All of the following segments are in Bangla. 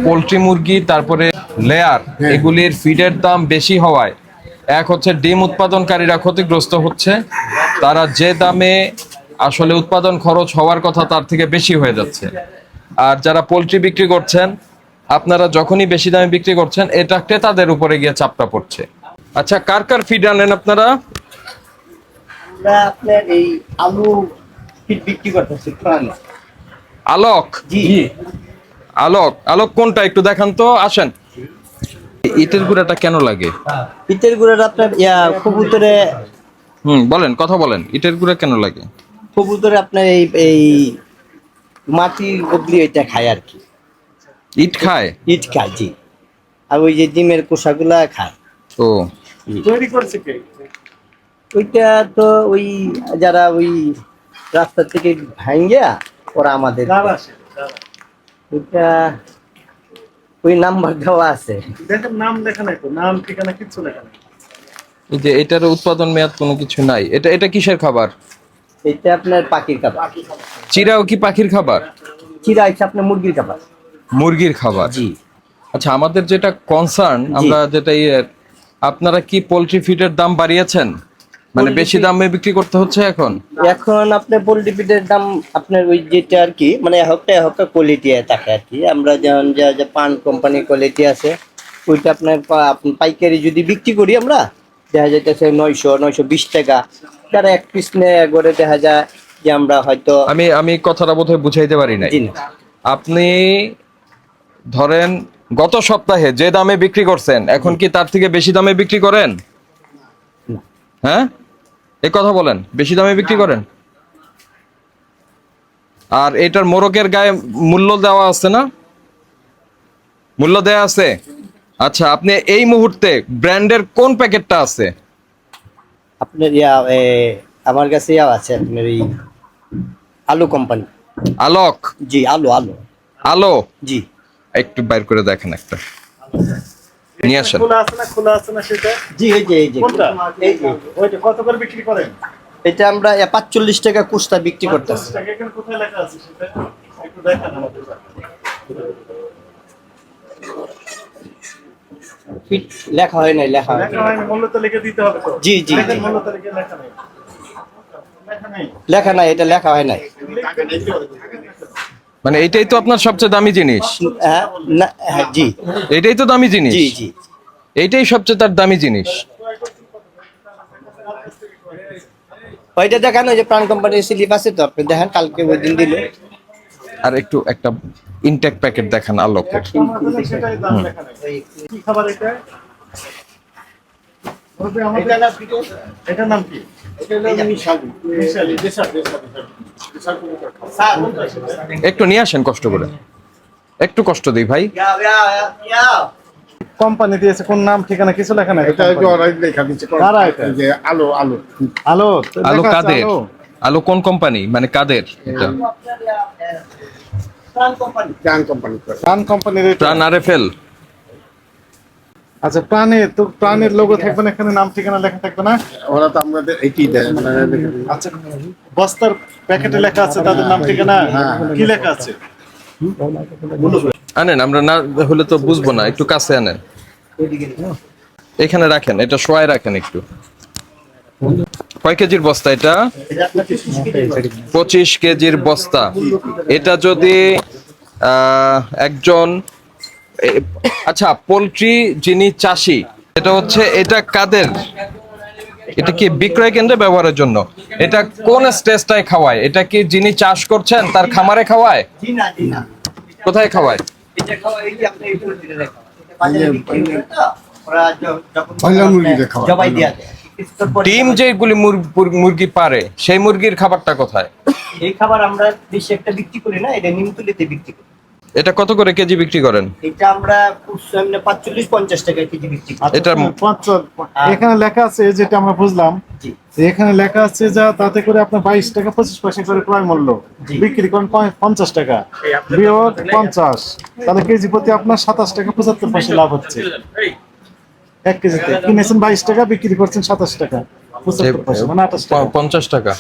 পোলট্রি মুরগি তারপরে লেয়ার এগুলির ফিডের দাম বেশি হওয়ায় এক হচ্ছে ডিম উৎপাদনকারীরা ক্ষতিগ্রস্ত হচ্ছে, তারা যে দামে আসলে উৎপাদন খরচ হওয়ার কথা তার থেকে বেশি হয়ে যাচ্ছে। আর যারা পোলট্রি বিক্রি করছেন, আপনারা যখনই বেশি দামে বিক্রি করছেন এটা ক্রেতাদের উপরে গিয়ে চাপটা পড়ছে। আচ্ছা, কার কার ফিড আনেন আপনারা? আপনার এই আলু ফিড বিক্রি করতেছি। আলোক? জি। আলোক, আলোক কোনটা একটু দেখান তো, আসেন। ইটের গুঁড়াটা কেন লাগে? ইটের গুঁড়াটা আপনার কবুতরে বলেন, কথা বলেন, ইটের গুঁড়া কেন লাগে? কবুতরে আপনার এই এই মাটির বদলি এটা খায় আর কি। ইট খায়? ইট খায়, জি। আর ওই যে ডিমের কোষাগুলা খায়। ও, তৈরি করছে কে? ওইটা তো ওই যারা ওই রাস্তা থেকে ভাঙ্গিয়া ওরা আমাদের ওইটা ওই নাম্বার দেওয়া আছে। দেখেন নাম লেখা নাই তো, নাম ঠিকানা কিচ্ছু লেখা নাই। এই যে এটার উৎপাদন মেয়াদ কোনো কিছু নাই। এটা কিসের খাবার? এটা আপনার পাখির খাবার। চিরাও কি পাখির খাবার? চিরা হচ্ছে আপনার মুরগির খাবার। মুরগির খাবার, জি। আচ্ছা, আমাদের যেটা কনসার্ন, আমরা যেটা আপনারা কি পোলট্রি ফিডের দাম বাড়িয়েছেন? মানে বেশি দামে বিক্রি করতে হচ্ছে এখন? এখন আপনার পোল্ট্রি ফিডের দাম আপনার ওই যেটা আর কি, মানে একটা কোয়ালিটি থাকে আর কি। আমরা যেমন যে পান কোম্পানির কোয়ালিটি আছে, ওইটা আপনার পাইকারি যদি বিক্রি করি আমরা, দেখা যাইতেছে 900-920 টাকা। যারা এক পিস নেয় করে দেখা যায় যে আমরা হয়তো আমি কথাটা বোধহয় বুঝাইতে পারি নাই। আপনি ধরেন গত সপ্তাহে যে দামে বিক্রি করছেন, এখন কি তার থেকে বেশি দামে বিক্রি করেন? হ্যাঁ, এই কথা বলেন, বেশি দামে বিক্রি করেন? আর এটার মোরগের গায়ে মূল্য দেওয়া আছে না? মূল্য দেওয়া আছে। আচ্ছা, আপনি এই মুহূর্তে ব্র্যান্ডের কোন প্যাকেটটা আছে আপনার আমার কাছে আছে আপনার এই আলু কোম্পানি। আলোক? জি, আলু আলু আলো, জি। একটু বাইর করে দেখেন, একটা নিয়ে আসেন। খোলা আছে না সেটা? জি, এই যে কোনটা? এই যে ওইটা কত করে বিক্রি করেন? এটা আমরা 45 টাকা কুস্তা বিক্রি করতেছি। 45 টাকা। এখানে কোথায় লেখা আছে সেটা একটু দেখান আমাদের। ফিট লেখা হয় নাই, লেখা হয় লেখা হয়নি, মূল্য তো লিখে দিতে হবে তো। জি, জি, দেখেন জি। মূল্য তো লিখে লেখা নেই। লেখা নেই। লেখা নাই, এটা লেখা হয় নাই। মানে এটাই তো আপনার সবচেয়ে দামি জিনিস? হ্যাঁ, না, হ্যাঁ, জি এটাই তো দামি জিনিস? জি জি। এইটাই সবচেয়ে তার দামি জিনিস। ওইটা দেখেন, ওই যে প্রাণ কোম্পানির স্লিপ আছে তো, আপনি দেখেন, কালকে ওই দিন দিল। আর একটু একটা ইনটেক প্যাকেট দেখান আলোকের। সেটাই দাম লেখা নেই। কি খাবার এটা? এটার নাম কি? মিশালি। একটু নিয়ে আসেন কষ্ট করে, একটু কষ্ট দিই ভাই। কোম্পানি দিয়েছে, কোন নাম ঠিকানা কিছু লেখা নাই। এটা যে ওরাই লেখা দিচ্ছে কারা এটা? যে আলো আলো আলো আলো লেখা আছে কাদের? আলো। আলো কোন কোম্পানি, মানে কাদের এটা? প্রাণ কোম্পানি। প্রাণ কোম্পানি করে প্রাণ কোম্পানির এটা। প্রাণ আরএফএল। আচ্ছা, প্রাণের লোগো থাকবে না, এখানে নাম ঠিকানা লেখা থাকবে না। ওরা তো আমাদের এইটি দেয় মানে আচ্ছা, বস্তার প্যাকেটে লেখা আছে তাদের নাম ঠিকানা, কি লেখা আছে? আনেন, আমরা না হলে তো বুঝবো না, একটু কাছে আনেন, এখানে রাখেন, এটা শোয়ায় রাখেন একটু। কয় কেজির বস্তা এটা? 25 কেজির বস্তা। এটা যদি একজন আচ্ছা, পোলট্রি যিনি চাষি, এটা হচ্ছে, এটা কাদের? এটা কি বিক্রয় কেন্দ্রে ব্যবহারের জন্য? এটা কোন স্টেজটায় খাওয়ায়? এটা কি যিনি চাষ করছেন তার খামারে খাওয়ায়? জি না, জি না। কোথায় খাওয়ায়? এটা খাওয়া এই যে আপনি এই পোল্ট্রিতে লেখা। এটা বাজারে বিক্রি করে তো, ওরা যখন পয়লা মুরগিতে খাওয়া। জবাই দেয়া যায়। কিছুক্ষণ পরে ডিম যেগুলি মুরগি পারে, সেই মুরগির খাবারটা কোথায়? এই খাবার আমরা বেশি একটা বিক্রি করি না, এটা নিমতলিতে বিক্রি করি। এটা কত করে কেজি বিক্রি করেন? এটা আমরা 45-50 টাকা কেজি বিক্রি করি। এটা এখানে লেখা আছে, যেটা আমরা বুঝলাম, জি। এখানে লেখা আছে যা তাতে করে আপনার 22 টাকা 25 পয়সা করে ক্রয় মূল্য, বিক্রি করেন 50 টাকা, বিয়োগ 50, তাহলে কেজি প্রতি আপনার 27 টাকা 75 পয়সা লাভ হচ্ছে। এক কেজিতে কিনেছেন 22 টাকা, বিক্রি করছেন 27 টাকা 75 পয়সা, মানে 28 টাকা। 50 টাকা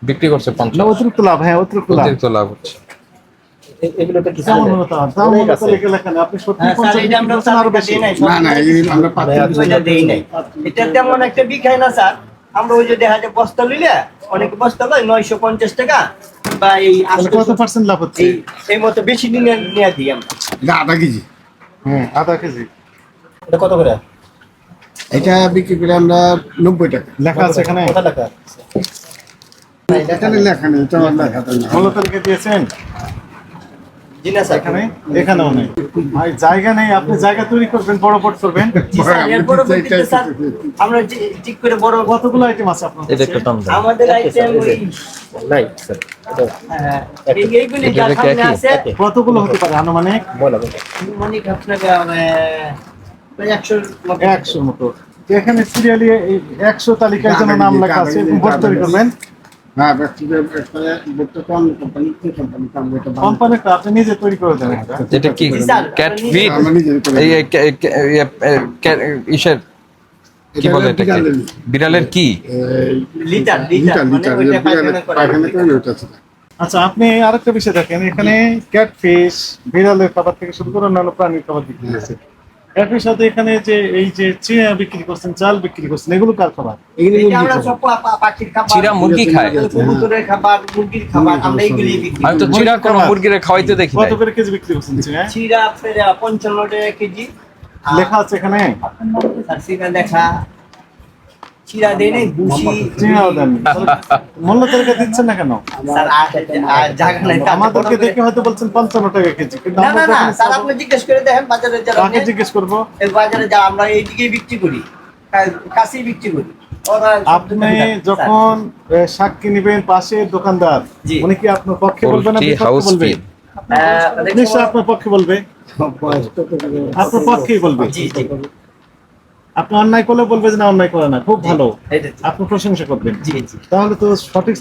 বিক্রি করছে, না, অতিরিক্ত লাভ। হ্যাঁ, অতিরিক্ত লাভ। অতিরিক্ত লাভ হচ্ছে। এগুলো তো কিছু তেমন নেই। হলো দাম অনেক মূল্য আছে। তালিকা লেখা নেই। আপনি সত্যি হ্যাঁ, স্যার, 50 এটা আমরা বিক্রি করছেন আরো তালিকা বেশি। দিই নাই, না না এই আমরা ওইটা দেই নাই। এটা তেমন একটা বিকায় না স্যার। আমরা ওই যে দেখা যায় বস্তা লইলে অনেক বস্তা লয় 950 টাকা বা এই তাহলে কত 800 % লাভ হচ্ছে? এই মতো বেশি নিয়ে নিয়ে দিই আমরা। এটা আধা কেজি। হ্যাঁ, আধা কেজি। এটা কত করে? এটা বিক্রি করে আমরা 90 টাকা। লেখা আছে এখানে? কত টাকা? এখানে লেখা নেই, এটা আমার লেখা তো না। মূল্য তালিকা দিয়েছেন? জি না স্যার। এখানে? এখানেও নেই। ভাই জায়গা নেই, আপনি জায়গা তৈরি করবেন, বড় বোর্ড করবেন। জি স্যার, এর পরবর্তীতে স্যার আমরা ঠিক করে বড় কতগুলো আইটেম আছে আপনার এটা কাছে? একটু দাম দেন। আমাদের আইটেম ওই নাই স্যার হ্যাঁ, এইগুলি এটা যার কি সামনে একই? আছে কতগুলো হতে পারে আনুমানিক? বলা মানে আপনাকে প্রায় 100 মতো। 100 মতো। এখানে সিরিয়ালি 100 তালিকায় যেন নাম লেখা আছে, বোর্ড তৈরি করবেন। হ্যাঁ ব্যক্তিগত একটা বলতে কোন কোম্পানি কি কোম্পানি কাম এটা বানায়। কোম্পানিটা আপনি নিজে তৈরি করে দেন এটা। এটা কি জি, স্যার, ক্যাট আমরা ফিড? আমরা নিজে করে এই ইসের কি বলে এটাকে? বিড়ালের কি? লিটার লিটার মানে লিটার ওইটা পায়খানা করা। পায়খানা করে ওটা আছে। আচ্ছা, আপনি আরেকটা বিষয় দেখেন, এখানে ক্যাটফিশ, বিড়ালের খাবার থেকে শুরু করে অন্যান্য প্রাণীর খাবার বিক্রি হয়েছে। ক্যাটফিশ সাথে এখানে যে এই যে চিড়া বিক্রি করছেন, চাল বিক্রি করছেন, এগুলো কার খাবার? এই যে আমরা সব পাখির খাবার, চিড়া মুরগি খায়? কবুতরের খাবার, মুরগির খাবার, আমরা এইগুলি বিক্রি আমি তো করি। চিড়া কোনো খাবার। মুরগিরে খাওয়াইতে দেখি কত নাই। করে কেজি বিক্রি করছেন চিড়া? চিড়া আপনার 55 টাকা কেজি। লেখা আছে এখানে? আর চিড়া দেখা চিড়া দেয় নাই, ভুসি চিড়াও দেন। মূল্য তালিকা দিচ্ছেন না কেন? স্যার আর জায়গা নাই। আমাদেরকে দেখে হয়তো বলছেন 55 টাকা কেজি, কিন্তু না আমরা না না যখন স্যার, আপনি জিজ্ঞেস করে দেখেন বাজারে যারা কাকে নেয়, জিজ্ঞেস করবো? এই বাজারে যা আমরা এইদিকে বিক্রি করি, কাছেই বিক্রি করি। ওরা আপনি যখন সাক্ষী নিবেন পাশে দোকানদার, জি। উনি কি আপনার পক্ষে বলবে না পোল্ট্রি বিপক্ষে হাউস বলবে? ফিড। নিশ্চয় আপনার পক্ষে বলবে, আপনার পক্ষেই বলবে। জি জি আপনি অন্যায় করলে বলবে যে না, অন্যায় করে না, খুব ভালো, এইটা তো। আপনি প্রশংসা করবেন। জি জি তাহলে তো সঠিক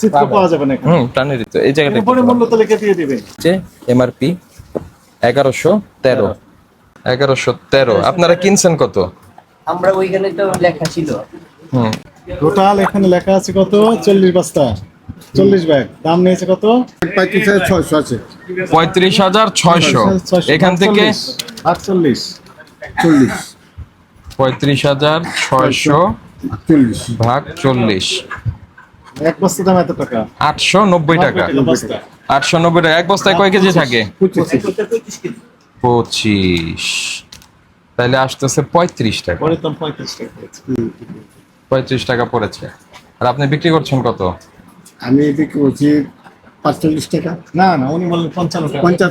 চিত্র পাওয়া যাবে না এখানে। প্রাণীর তো এই জায়গাটা উপরে মূল্য তালিকা দিয়ে দিবেন। এমআরপি 1113। 1113 আপনারা কিনছেন কত? আমরা ওইখানে তো লেখা ছিল। হুম, টোটাল এখানে লেখা আছে কত? 40 বস্তা, 40 ব্যাগ। দাম নিয়েছে কত? 35,600 আছে। 35,600। এখান থেকে 48। 40 35,600 40 ভাগ 40, এক বস্তা দাম এত টাকা। 890 টাকা। বস্তা। 890 টাকা। এক বস্তায় কয় কেজি থাকে? 25 25 কেজি। 25, তাহলে আসতেছে 35 টাকা। পরে দাম 35 টাকা হয়েছে। 35 টাকা পড়েছে। আর আপনি বিক্রি করছেন কত? আমি বিক্রি করছি 45 টাকা। না না, উনি বললেন 55 টাকা। 50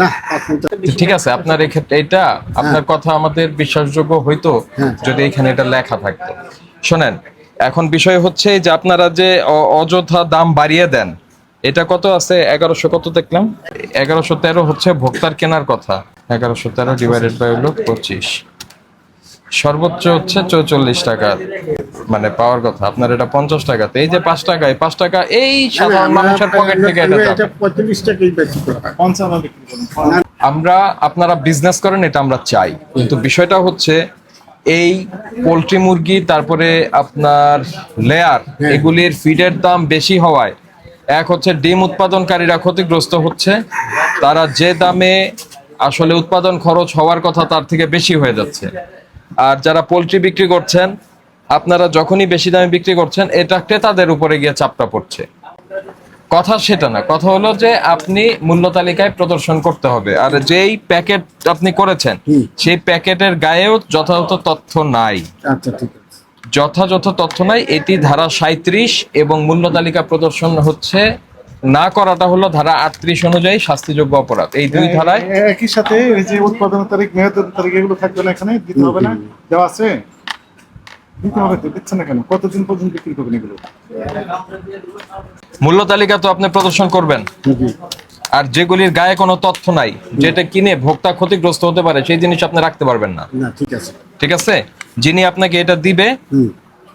না 55 ঠিক আছে, আপনার এক্ষেত্রে এটা আপনার কথা আমাদের বিশ্বাসযোগ্য হইতো যদি এখানে এটা লেখা থাকতো। শোনেন, এখন বিষয় হচ্ছে যে আপনারা যে অযথা দাম বাড়িয়ে দেন। এটা কত আছে? 1100 কত দেখলাম? 1113 হচ্ছে ভোক্তার কেনার কথা। 1113 ডিভাইডেড বাই হলো 25, সর্বোচ্চ হচ্ছে 44 টাকা মানে পাওয়ার কথা। আপনার এটা 50 টাকাতে। এই যে 5 টাকা, এই 5 টাকা এই সাধারণ মানুষের পকেট থেকে এটা যাবে। এটা 45 টাকাই বেশি করে। 55 বিক্রি করুন। আমরা আপনারা বিজনেস করেন, এটা আমরা চাই, কিন্তু বিষয়টা হচ্ছে এই পোল্ট্রি মুরগি, তারপরে আপনার লেয়ার, এগুলির ফিডের দাম বেশি হওয়ায় এক হচ্ছে ডিম উৎপাদনকারীরা ক্ষতিগ্রস্ত হচ্ছে। তারা যে দামে আসলে উৎপাদন খরচ হওয়ার কথা তার থেকে বেশি হয়ে যাচ্ছে। আর যারা পোল্ট্রি বিক্রি করছেন, আপনারা যখনই বেশি দামে বিক্রি করছেন, এটা ক্রেতাদের উপরে গিয়ে চাপটা পড়ছে। কথা সেটা না, কথা হলো যে আপনি মূল্য তালিকায় প্রদর্শন করতে হবে। আর যেই প্যাকেট আপনি করেছেন সেই প্যাকেটের গায়েও যথাযথ তথ্য নাই। আচ্ছা ঠিক আছে। যথাযথ তথ্য নাই। এটি ধারা 37 এবং মূল্য তালিকা প্রদর্শন হচ্ছে না করাটা হলো ধারা 38 অনুযায়ী শাস্তিযোগ্য অপরাধ। এই দুই ধারায় একই সাথে এই যে উৎপাদন তারিখ, মেয়াদের তারিখ, এগুলো থাকবে না এখানে? দিতে হবে না? দেওয়া আছে? দিতে হবে তো, দিচ্ছে না কেন? কতদিন পর্যন্ত বিক্রি করবেন এগুলো? মূল্য তালিকা তো আপনি প্রদর্শন করবেন, আর যেগুলির গায়ে কোনো তথ্য নাই, যেটা কিনে ভোক্তা ক্ষতিগ্রস্ত হতে পারে, সেই জিনিস আপনি রাখতে পারবেন না। না ঠিক আছে। ঠিক আছে, যিনি আপনাকে এটা দিবে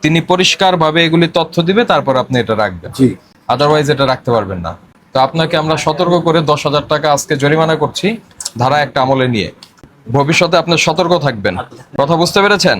তিনি পরিষ্কার ভাবে এগুলি তথ্য দিবে, তারপর আপনি এটা রাখবেন। জি। আদারওয়াইজ এটা রাখতে পারবেন না। তো আপনাকে আমরা সতর্ক করে 10,000 টাকা আজকে জরিমানা করছি ধারা একটা আমলে নিয়ে। ভবিষ্যতে আপনি সতর্ক থাকবেন। কথা বুঝতে পেরেছেন?